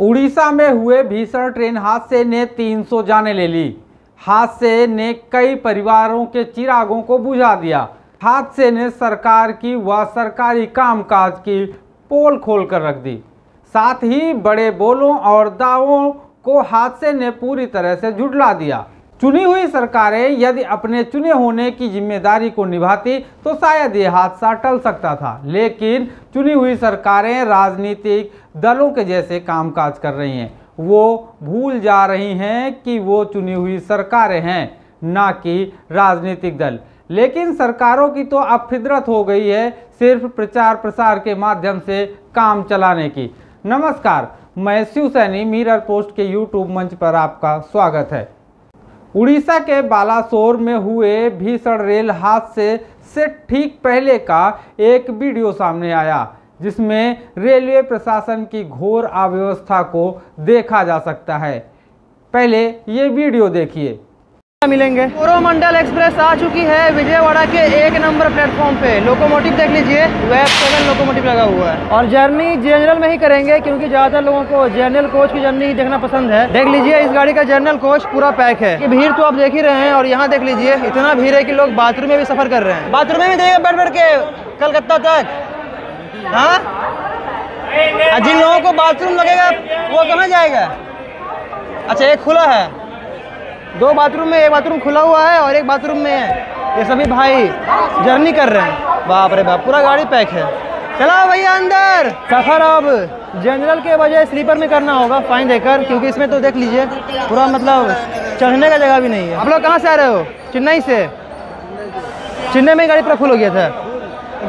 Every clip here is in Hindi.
उड़ीसा में हुए भीषण ट्रेन हादसे ने 300 जानें ले ली। हादसे ने कई परिवारों के चिरागों को बुझा दिया। हादसे ने सरकार की व सरकारी कामकाज की पोल खोल कर रख दी। साथ ही बड़े बोलों और दावों को हादसे ने पूरी तरह से झुठला दिया। चुनी हुई सरकारें यदि अपने चुने होने की जिम्मेदारी को निभाती तो शायद ये हादसा टल सकता था, लेकिन चुनी हुई सरकारें राजनीतिक दलों के जैसे कामकाज कर रही हैं। वो भूल जा रही हैं कि वो चुनी हुई सरकारें हैं, ना कि राजनीतिक दल। लेकिन सरकारों की तो अब फितरत हो गई है सिर्फ प्रचार प्रसार के माध्यम से काम चलाने की। नमस्कार, मैं शिवसैनी मिरर पोस्ट के यूट्यूब मंच पर आपका स्वागत है। उड़ीसा के बालासोर में हुए भीषण रेल हादसे से ठीक पहले का एक वीडियो सामने आया, जिसमें रेलवे प्रशासन की घोर अव्यवस्था को देखा जा सकता है। पहले ये वीडियो देखिए। मिलेंगे। कोरोमंडल एक्सप्रेस आ चुकी है विजयवाड़ा के 1 नंबर प्लेटफॉर्म पे। लोकोमोटिव देख लीजिए, वेब 7 लोकोमोटिव लगा हुआ है और जर्नी जनरल में ही करेंगे क्योंकि ज़्यादातर लोगों को जनरल कोच की जर्नी ही देखना पसंद है। देख लीजिए, इस गाड़ी का जनरल कोच पूरा पैक है। ये भीड़ तो आप देख ही रहे हैं और यहाँ देख लीजिए इतना भीड़ है कि लोग बाथरूम में भी सफर कर रहे हैं। बाथरूम में भी जाइए बैठ बैठ के कलकत्ता तक। हाँ, जिन लोगों को बाथरूम लगेगा वो कहाँ जाएगा? अच्छा, एक खुला है, 2 बाथरूम में, एक बाथरूम खुला हुआ है और एक बाथरूम में है। ये सभी भाई जर्नी कर रहे हैं। बाप रे बाप, पूरा गाड़ी पैक है। चला भैया अंदर। सफर अब जनरल के बजाय स्लीपर में करना होगा फाइन देकर, क्योंकि इसमें तो देख लीजिए पूरा मतलब चढ़ने का जगह भी नहीं है। आप लोग कहाँ से आ रहे हो? चेन्नई से। चेन्नई में गाड़ी पूरा फुल हो गया था।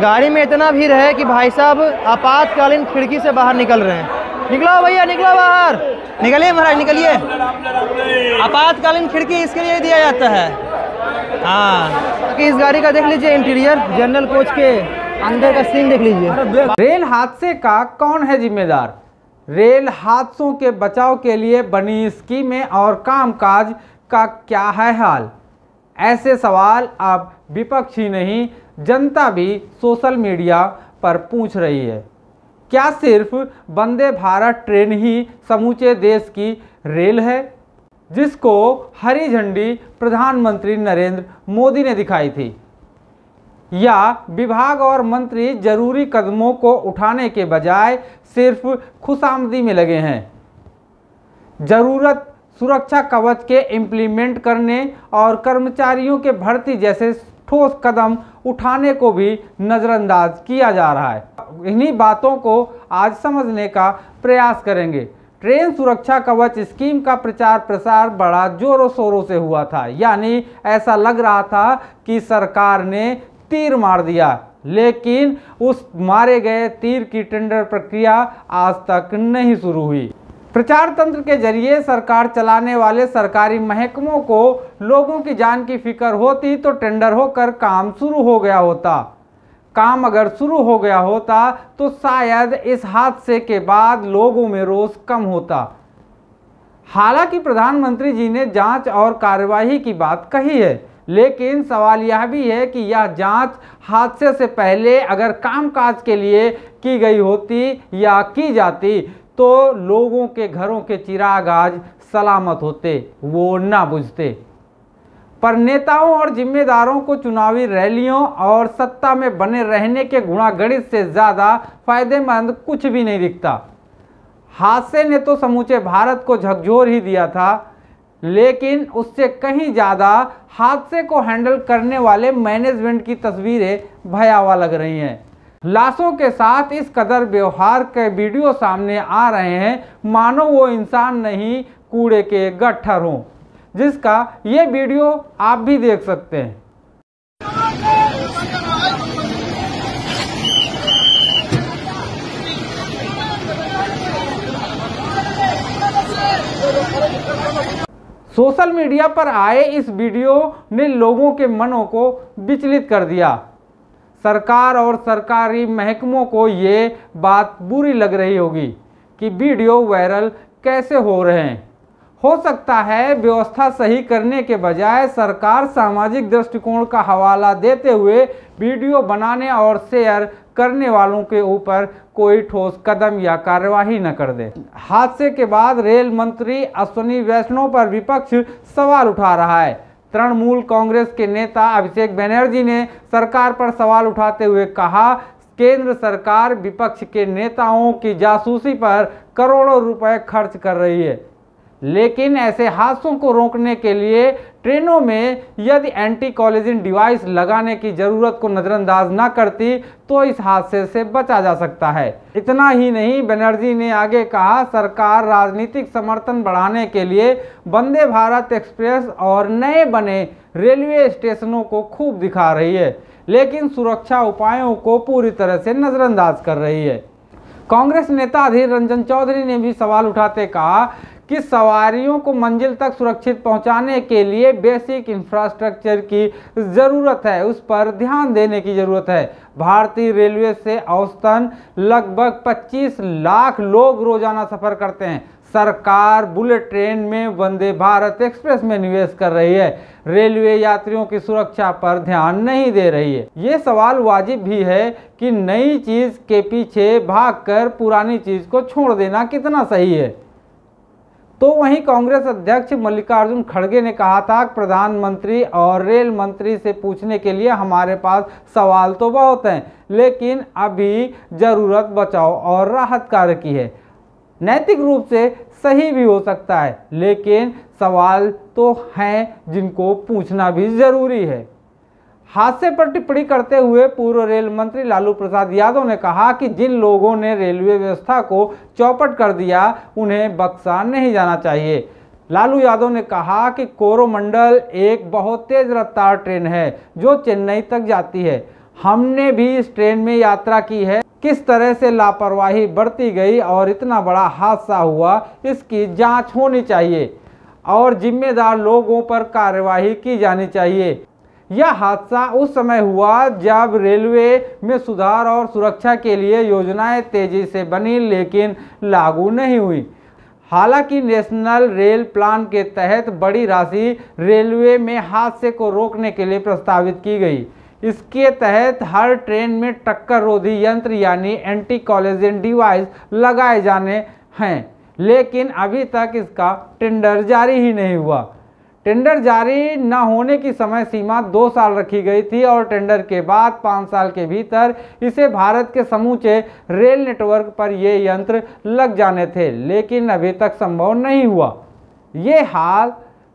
गाड़ी में इतना भीड़ है कि भाई साहब आपातकालीन खिड़की से बाहर निकल रहे हैं। निकलो भैया, निकलो बाहर, निकलिए महाराज, निकलिए। आपातकालीन खिड़की इसके लिए दिया जाता है। हाँ, कि इस गाड़ी का देख लीजिए इंटीरियर, जनरल कोच के अंदर का सीन देख लीजिए। रेल हादसे का कौन है जिम्मेदार? रेल हादसों के बचाव के लिए बनी स्कीमें और कामकाज का क्या है हाल? ऐसे सवाल अब विपक्ष ही नहीं, जनता भी सोशल मीडिया पर पूछ रही है। क्या सिर्फ वंदे भारत ट्रेन ही समूचे देश की रेल है, जिसको हरी झंडी प्रधानमंत्री नरेंद्र मोदी ने दिखाई थी? या विभाग और मंत्री जरूरी कदमों को उठाने के बजाय सिर्फ खुशामदी में लगे हैं? जरूरत सुरक्षा कवच के इम्प्लीमेंट करने और कर्मचारियों के भर्ती जैसे ठोस कदम उठाने को भी नज़रअंदाज किया जा रहा है। इन्हीं बातों को आज समझने का प्रयास करेंगे। ट्रेन सुरक्षा कवच स्कीम का प्रचार प्रसार बड़ा जोरों शोरों से हुआ था, यानी ऐसा लग रहा था कि सरकार ने तीर मार दिया, लेकिन उस मारे गए तीर की टेंडर प्रक्रिया आज तक नहीं शुरू हुई। प्रचार तंत्र के जरिए सरकार चलाने वाले सरकारी महकमों को लोगों की जान की फिक्र होती तो टेंडर होकर काम शुरू हो गया होता। काम अगर शुरू हो गया होता तो शायद इस हादसे के बाद लोगों में रोष कम होता। हालांकि प्रधानमंत्री जी ने जांच और कार्यवाही की बात कही है, लेकिन सवाल यह भी है कि यह जांच हादसे से पहले अगर कामकाज के लिए की गई होती या की जाती तो लोगों के घरों के चिराग आज सलामत होते, वो ना बुझते। पर नेताओं और जिम्मेदारों को चुनावी रैलियों और सत्ता में बने रहने के गुणागणित से ज़्यादा फायदेमंद कुछ भी नहीं दिखता। हादसे ने तो समूचे भारत को झकझोर ही दिया था, लेकिन उससे कहीं ज़्यादा हादसे को हैंडल करने वाले मैनेजमेंट की तस्वीरें भयावह लग रही हैं। लाशों के साथ इस कदर व्यवहार के वीडियो सामने आ रहे हैं मानो वो इंसान नहीं कूड़े के गट्ठर हों, जिसका ये वीडियो आप भी देख सकते हैं। सोशल मीडिया पर आए इस वीडियो ने लोगों के मनों को विचलित कर दिया। सरकार और सरकारी महकमों को ये बात बुरी लग रही होगी कि वीडियो वायरल कैसे हो रहे हैं। हो सकता है व्यवस्था सही करने के बजाय सरकार सामाजिक दृष्टिकोण का हवाला देते हुए वीडियो बनाने और शेयर करने वालों के ऊपर कोई ठोस कदम या कार्यवाही न कर दे। हादसे के बाद रेल मंत्री अश्विनी वैष्णव पर विपक्ष सवाल उठा रहा है। तृणमूल कांग्रेस के नेता अभिषेक बनर्जी ने सरकार पर सवाल उठाते हुए कहा, केंद्र सरकार विपक्ष के नेताओं की जासूसी पर करोड़ों रुपए खर्च कर रही है, लेकिन ऐसे हादसों को रोकने के लिए ट्रेनों में यदि एंटी कोलिजन डिवाइस लगाने की जरूरत को नजरअंदाज न करती तो इस हादसे से बचा जा सकता है। इतना ही नहीं, बनर्जी ने आगे कहा, सरकार राजनीतिक समर्थन बढ़ाने के लिए वंदे भारत एक्सप्रेस और नए बने रेलवे स्टेशनों को खूब दिखा रही है, लेकिन सुरक्षा उपायों को पूरी तरह से नजरअंदाज कर रही है। कांग्रेस नेता अधीर रंजन चौधरी ने भी सवाल उठाते कहा कि सवारियों को मंजिल तक सुरक्षित पहुंचाने के लिए बेसिक इंफ्रास्ट्रक्चर की ज़रूरत है, उस पर ध्यान देने की ज़रूरत है। भारतीय रेलवे से औसतन लगभग 25 लाख लोग रोजाना सफ़र करते हैं। सरकार बुलेट ट्रेन में वंदे भारत एक्सप्रेस में निवेश कर रही है, रेलवे यात्रियों की सुरक्षा पर ध्यान नहीं दे रही है। ये सवाल वाजिब भी है कि नई चीज़ के पीछे भागकर पुरानी चीज़ को छोड़ देना कितना सही है। तो वहीं कांग्रेस अध्यक्ष मल्लिकार्जुन खड़गे ने कहा था, प्रधानमंत्री और रेल मंत्री से पूछने के लिए हमारे पास सवाल तो बहुत हैं, लेकिन अभी ज़रूरत बचाव और राहत कार्य की है। नैतिक रूप से सही भी हो सकता है, लेकिन सवाल तो हैं जिनको पूछना भी ज़रूरी है। हादसे पर टिप्पणी करते हुए पूर्व रेल मंत्री लालू प्रसाद यादव ने कहा कि जिन लोगों ने रेलवे व्यवस्था को चौपट कर दिया उन्हें बख्शा नहीं जाना चाहिए। लालू यादव ने कहा कि कोरोमंडल एक बहुत तेज रफ्तार ट्रेन है जो चेन्नई तक जाती है। हमने भी इस ट्रेन में यात्रा की है। किस तरह से लापरवाही बरती गई और इतना बड़ा हादसा हुआ, इसकी जांच होनी चाहिए और जिम्मेदार लोगों पर कार्यवाही की जानी चाहिए। यह हादसा उस समय हुआ जब रेलवे में सुधार और सुरक्षा के लिए योजनाएं तेजी से बनी, लेकिन लागू नहीं हुई। हालांकि नेशनल रेल प्लान के तहत बड़ी राशि रेलवे में हादसे को रोकने के लिए प्रस्तावित की गई। इसके तहत हर ट्रेन में टक्कर रोधी यंत्र यानी एंटी कोलिजन डिवाइस लगाए जाने हैं, लेकिन अभी तक इसका टेंडर जारी ही नहीं हुआ। टेंडर जारी न होने की समय सीमा 2 साल रखी गई थी और टेंडर के बाद 5 साल के भीतर इसे भारत के समूचे रेल नेटवर्क पर ये यंत्र लग जाने थे, लेकिन अभी तक संभव नहीं हुआ। ये हाल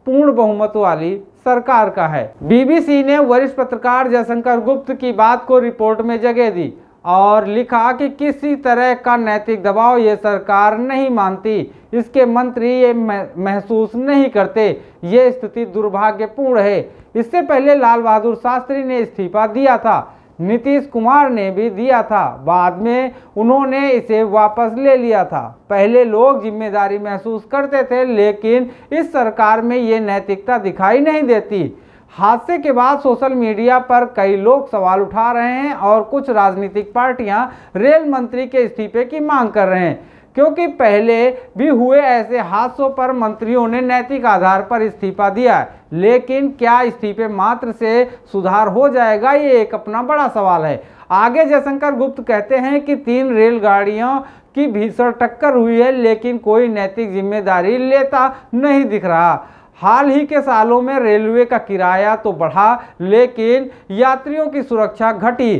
पूर्ण बहुमत वाली सरकार का है। बीबीसी ने वरिष्ठ पत्रकार जयशंकर गुप्त की बात को रिपोर्ट में जगह दी और लिखा कि किसी तरह का नैतिक दबाव ये सरकार नहीं मानती, इसके मंत्री ये महसूस नहीं करते। ये स्थिति दुर्भाग्यपूर्ण है। इससे पहले लाल बहादुर शास्त्री ने इस्तीफा दिया था, नीतीश कुमार ने भी दिया था, बाद में उन्होंने इसे वापस ले लिया था। पहले लोग जिम्मेदारी महसूस करते थे, लेकिन इस सरकार में ये नैतिकता दिखाई नहीं देती। हादसे के बाद सोशल मीडिया पर कई लोग सवाल उठा रहे हैं और कुछ राजनीतिक पार्टियां रेल मंत्री के इस्तीफे की मांग कर रहे हैं, क्योंकि पहले भी हुए ऐसे हादसों पर मंत्रियों ने नैतिक आधार पर इस्तीफा दिया है। लेकिन क्या इस्तीफे मात्र से सुधार हो जाएगा, ये एक अपना बड़ा सवाल है। आगे जयशंकर गुप्त कहते हैं कि 3 रेलगाड़ियों की भीषण टक्कर हुई है, लेकिन कोई नैतिक जिम्मेदारी लेता नहीं दिख रहा। हाल ही के सालों में रेलवे का किराया तो बढ़ा, लेकिन यात्रियों की सुरक्षा घटी,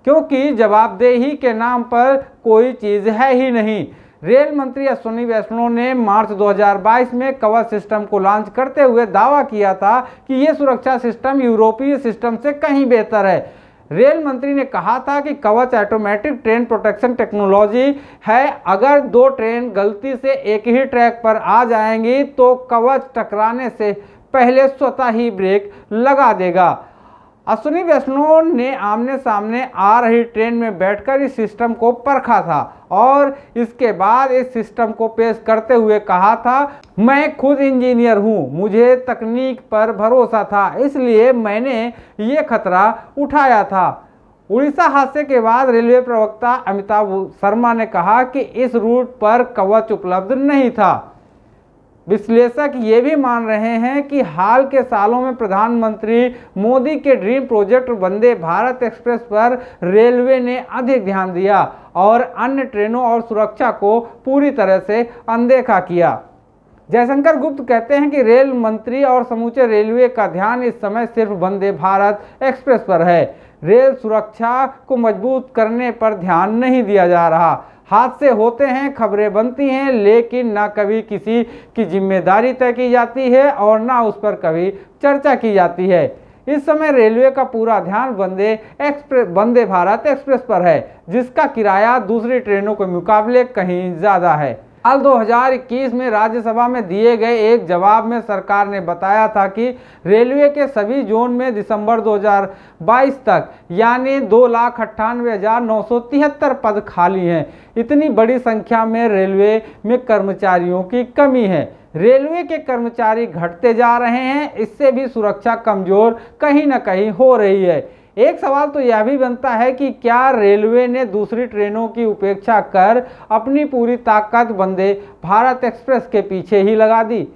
क्योंकि जवाबदेही के नाम पर कोई चीज़ है ही नहीं। रेल मंत्री अश्विनी वैष्णव ने मार्च 2022 में कवच सिस्टम को लॉन्च करते हुए दावा किया था कि ये सुरक्षा सिस्टम यूरोपीय सिस्टम से कहीं बेहतर है। रेल मंत्री ने कहा था कि कवच ऑटोमेटिक ट्रेन प्रोटेक्शन टेक्नोलॉजी है। अगर 2 ट्रेन गलती से एक ही ट्रैक पर आ जाएंगी तो कवच टकराने से पहले स्वतः ही ब्रेक लगा देगा। अश्विनी वैष्णव ने आमने सामने आ रही ट्रेन में बैठकर इस सिस्टम को परखा था और इसके बाद इस सिस्टम को पेश करते हुए कहा था, मैं खुद इंजीनियर हूं, मुझे तकनीक पर भरोसा था, इसलिए मैंने ये खतरा उठाया था। उड़ीसा हादसे के बाद रेलवे प्रवक्ता अमिताभ शर्मा ने कहा कि इस रूट पर कवच उपलब्ध नहीं था। विश्लेषक ये भी मान रहे हैं कि हाल के सालों में प्रधानमंत्री मोदी के dream project Vande Bharat express पर रेलवे ने अधिक ध्यान दिया और अन्य ट्रेनों और सुरक्षा को पूरी तरह से अनदेखा किया। जयशंकर गुप्त कहते हैं कि रेल मंत्री और समूचे रेलवे का ध्यान इस समय सिर्फ वंदे भारत एक्सप्रेस पर है। रेल सुरक्षा को मजबूत करने पर ध्यान नहीं दिया जा रहा। हादसे होते हैं, खबरें बनती हैं, लेकिन ना कभी किसी की जिम्मेदारी तय की जाती है और ना उस पर कभी चर्चा की जाती है। इस समय रेलवे का पूरा ध्यान वंदे भारत एक्सप्रेस पर है, जिसका किराया दूसरी ट्रेनों के मुकाबले कहीं ज़्यादा है। साल 2021 में राज्यसभा में दिए गए एक जवाब में सरकार ने बताया था कि रेलवे के सभी जोन में दिसंबर 2022 तक यानी 2,98,973 पद खाली हैं। इतनी बड़ी संख्या में रेलवे में कर्मचारियों की कमी है। रेलवे के कर्मचारी घटते जा रहे हैं, इससे भी सुरक्षा कमजोर कहीं ना कहीं हो रही है। एक सवाल तो यह भी बनता है कि क्या रेलवे ने दूसरी ट्रेनों की उपेक्षा कर अपनी पूरी ताकत वंदे भारत एक्सप्रेस के पीछे ही लगा दी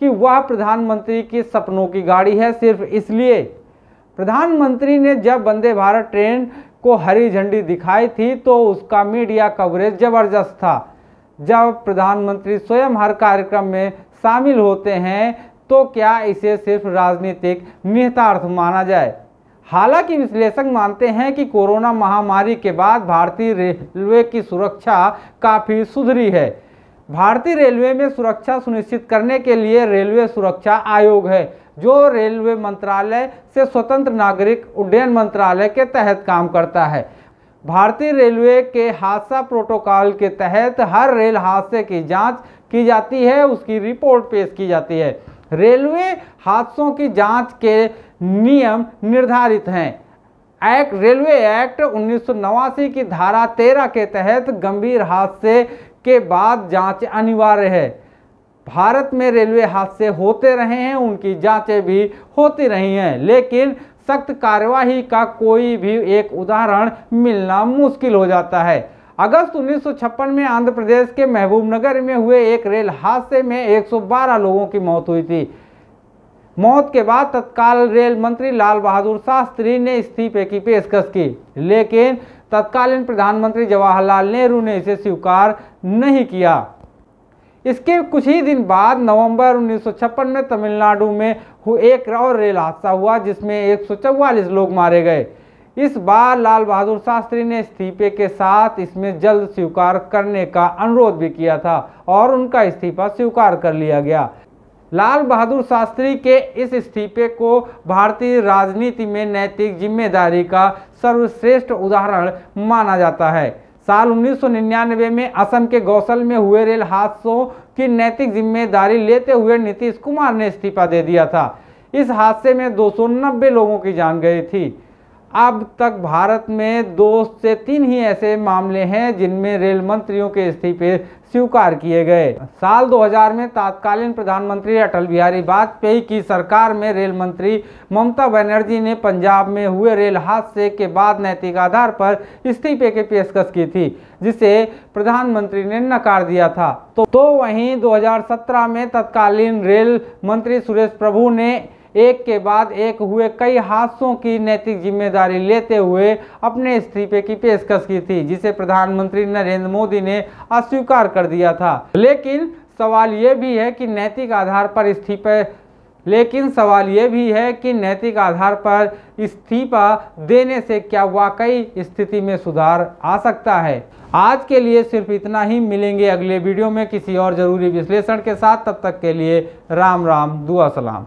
कि वह प्रधानमंत्री के सपनों की गाड़ी है? सिर्फ इसलिए प्रधानमंत्री ने जब वंदे भारत ट्रेन को हरी झंडी दिखाई थी तो उसका मीडिया कवरेज जबरदस्त था। जब प्रधानमंत्री स्वयं हर कार्यक्रम में शामिल होते हैं तो क्या इसे सिर्फ राजनीतिक निहितार्थ माना जाए? हालांकि विश्लेषक मानते हैं कि कोरोना महामारी के बाद भारतीय रेलवे की सुरक्षा काफ़ी सुधरी है। भारतीय रेलवे में सुरक्षा सुनिश्चित करने के लिए रेलवे सुरक्षा आयोग है, जो रेलवे मंत्रालय से स्वतंत्र नागरिक उड्डयन मंत्रालय के तहत काम करता है। भारतीय रेलवे के हादसा प्रोटोकॉल के तहत हर रेल हादसे की जांच की जाती है, उसकी रिपोर्ट पेश की जाती है। रेलवे हादसों की जांच के नियम निर्धारित हैं। रेलवे एक्ट 1989 की धारा 13 के तहत गंभीर हादसे के बाद जांच अनिवार्य है। भारत में रेलवे हादसे होते रहे हैं, उनकी जांचें भी होती रही हैं, लेकिन सख्त कार्यवाही का कोई भी एक उदाहरण मिलना मुश्किल हो जाता है। अगस्त 1956 में आंध्र प्रदेश के महबूबनगर में हुए एक रेल हादसे में 112 लोगों की मौत हुई थी। मौत के बाद तत्काल रेल मंत्री लाल बहादुर शास्त्री ने इस्तीफे की पेशकश की, लेकिन तत्कालीन प्रधानमंत्री जवाहरलाल नेहरू ने इसे स्वीकार नहीं किया। इसके कुछ ही दिन बाद नवंबर 1956 में तमिलनाडु में एक और रेल हादसा हुआ, जिसमें 144 लोग मारे गए। इस बार लाल बहादुर शास्त्री ने इस्तीफे के साथ इसमें जल्द स्वीकार करने का अनुरोध भी किया था और उनका इस्तीफा स्वीकार कर लिया गया। लाल बहादुर शास्त्री के इस इस्तीफे को भारतीय राजनीति में नैतिक जिम्मेदारी का सर्वश्रेष्ठ उदाहरण माना जाता है। साल 1999 में असम के गौसल में हुए रेल हादसों की नैतिक जिम्मेदारी लेते हुए नीतीश कुमार ने इस्तीफा दे दिया था। इस हादसे में 290 लोगों की जान गई थी। अब तक भारत में 2 से 3 ही ऐसे मामले हैं जिनमें रेल मंत्रियों के इस्तीफे स्वीकार किए गए। साल 2000 में तत्कालीन प्रधानमंत्री अटल बिहारी वाजपेयी की सरकार में रेल मंत्री ममता बनर्जी ने पंजाब में हुए रेल हादसे के बाद नैतिक आधार पर इस्तीफे की पेशकश की थी, जिसे प्रधानमंत्री ने नकार दिया था। तो वहीं 2017 में तत्कालीन रेल मंत्री सुरेश प्रभु ने एक के बाद एक हुए कई हादसों की नैतिक जिम्मेदारी लेते हुए अपने इस्तीफे की पेशकश की थी, जिसे प्रधानमंत्री नरेंद्र मोदी ने अस्वीकार कर दिया था। लेकिन सवाल ये भी है कि नैतिक आधार पर इस्तीफा देने से क्या वाकई स्थिति में सुधार आ सकता है? आज के लिए सिर्फ इतना ही। मिलेंगे अगले वीडियो में किसी और ज़रूरी विश्लेषण के साथ। तब तक के लिए राम राम, दुआ सलाम।